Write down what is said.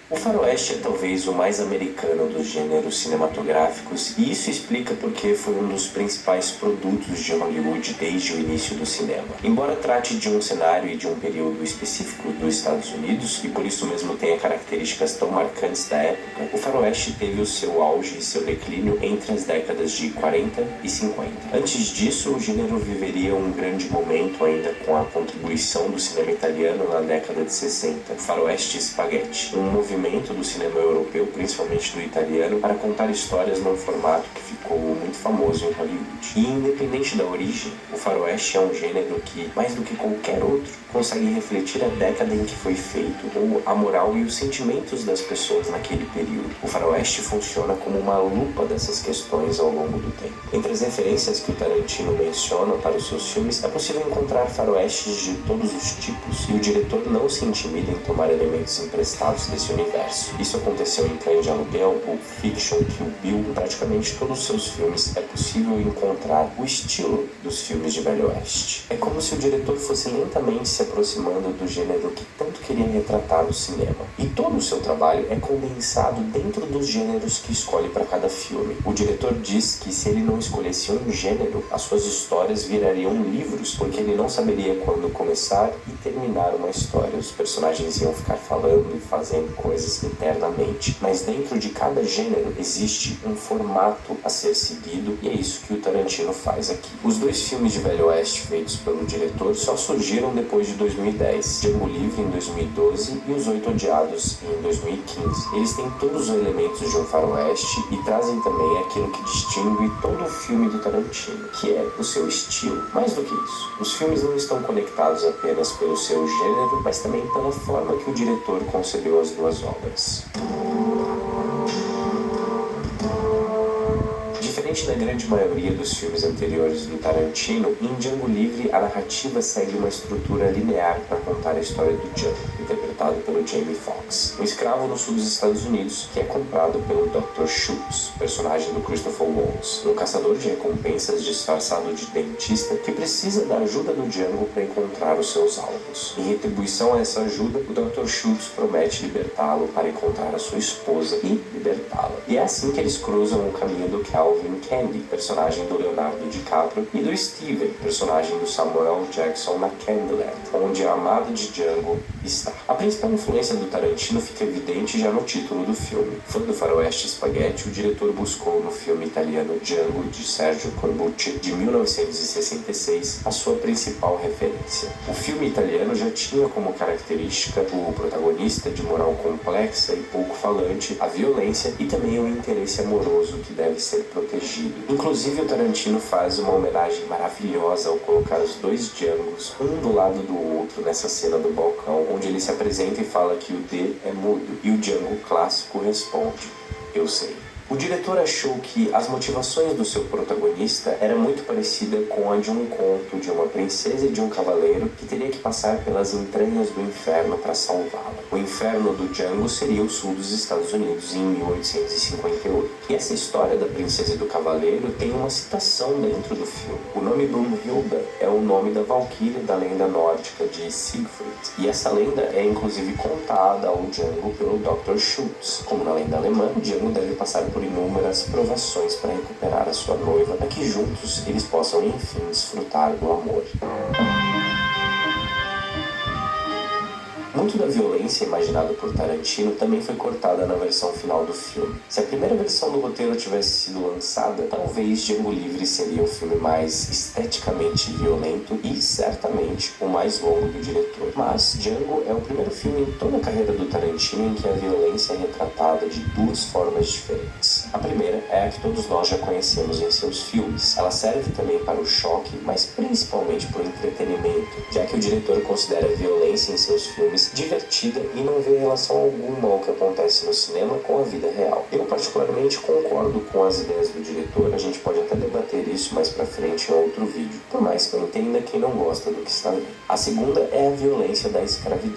O faroeste é talvez o mais americano dos gêneros cinematográficos, e isso explica porque foi um dos principais produtos de Hollywood desde o início do cinema. Embora trate de um cenário e de um período específico dos Estados Unidos, e por isso mesmo tenha características tão marcantes da época, o faroeste teve o seu auge e seu declínio entre as décadas de 40 e 50. Antes disso, o gênero viveria um grande momento ainda com a contribuição do cinema italiano na década de 60, o faroeste spaghetti, um movimento do cinema europeu, principalmente do italiano, para contar histórias num formato que ficou muito famoso em Hollywood. E independente da origem, o faroeste é um gênero que, mais do que qualquer outro, consegue refletir a década em que foi feito, ou a moral e os sentimentos das pessoas naquele período. O faroeste funciona como uma lupa dessas questões ao longo do tempo. Entre as referências que o Tarantino menciona para os seus filmes, é possível encontrar faroestes de todos os tipos, e o diretor não se intimida em tomar elementos emprestados desse universo. Isso aconteceu em Cães de Aluguel, Pulp Fiction, Kill Bill, em praticamente todos os seus filmes é possível encontrar o estilo dos filmes de Velho Oeste. É como se o diretor fosse lentamente se aproximando do gênero que tanto queria retratar no cinema. E todo o seu trabalho é condensado dentro dos gêneros que escolhe para cada filme. O diretor diz que se ele não escolhesse um gênero, as suas histórias virariam livros, porque ele não saberia quando começar e terminar uma história. Os personagens iam ficar falando e fazendo coisas eternamente. Mas dentro de cada gênero existe um formato a ser seguido, e é isso que o Tarantino faz aqui. Os dois filmes de Velho Oeste feitos pelo diretor só surgiram depois de 2010, Django Livre em 2012 e Os Oito Odiados em 2015. Eles têm todos os elementos de um faroeste e trazem também aquilo que distingue todo o filme do Tarantino, que é o seu estilo. Mais do que isso, os filmes não estão conectados apenas pelo seu gênero, mas também pela forma que o diretor concebeu as duas obras. Diferente da grande maioria dos filmes anteriores do Tarantino, em Django Livre a narrativa segue uma estrutura linear para contar a história do Django, interpretado pelo Jamie Foxx, um escravo no sul dos Estados Unidos que é comprado pelo Dr. Schultz, personagem do Christopher Waltz, um caçador de recompensas disfarçado de dentista que precisa da ajuda do Django para encontrar os seus alvos. Em retribuição a essa ajuda, o Dr. Schultz promete libertá-lo para encontrar a sua esposa e libertá-la. E é assim que eles cruzam o caminho do Calvin Candy, personagem do Leonardo DiCaprio, e do Steven, personagem do Samuel Jackson na Candyland, onde a amada de Django está. A principal influência do Tarantino fica evidente já no título do filme. Fã do faroeste spaghetti, o diretor buscou no filme italiano Django, de Sergio Corbucci, de 1966, a sua principal referência. O filme italiano já tinha como característica o protagonista de moral complexa e pouco falante, a violência e também o interesse amoroso que deve ser protegido. Inclusive, o Tarantino faz uma homenagem maravilhosa ao colocar os dois Djangos um do lado do outro nessa cena do balcão, onde ele se apresenta e fala que o D é mudo, e o Django clássico responde: "Eu sei". O diretor achou que as motivações do seu protagonista era muito parecida com a de um conto de uma princesa e de um cavaleiro que teria que passar pelas entranhas do inferno para salvá-la. O inferno do Django seria o sul dos Estados Unidos em 1858. E essa história da princesa e do cavaleiro tem uma citação dentro do filme. O nome Brunhilda é o nome da valquíria da lenda nórdica de Siegfried. E essa lenda é inclusive contada ao Django pelo Dr. Schultz. Como na lenda alemã, o Django deve passar por inúmeras provações para recuperar a sua noiva, para que juntos eles possam enfim desfrutar do amor. Muito da violência imaginada por Tarantino também foi cortada na versão final do filme. Se a primeira versão do roteiro tivesse sido lançada, talvez Django Livre seria o filme mais esteticamente violento e certamente o mais longo do diretor. Mas Django é o primeiro filme em toda a carreira do Tarantino em que a violência é retratada de duas formas diferentes. A primeira é a que todos nós já conhecemos em seus filmes. Ela serve também para o choque, mas principalmente para o entretenimento, já que o diretor considera a violência em seus filmes divertida e não vê relação alguma ao que acontece no cinema com a vida real. Eu particularmente concordo com as ideias do diretor, a gente pode até debater isso mais pra frente em outro vídeo, por mais que eu entenda quem não gosta do que está vendo. A segunda é a violência da escravidão.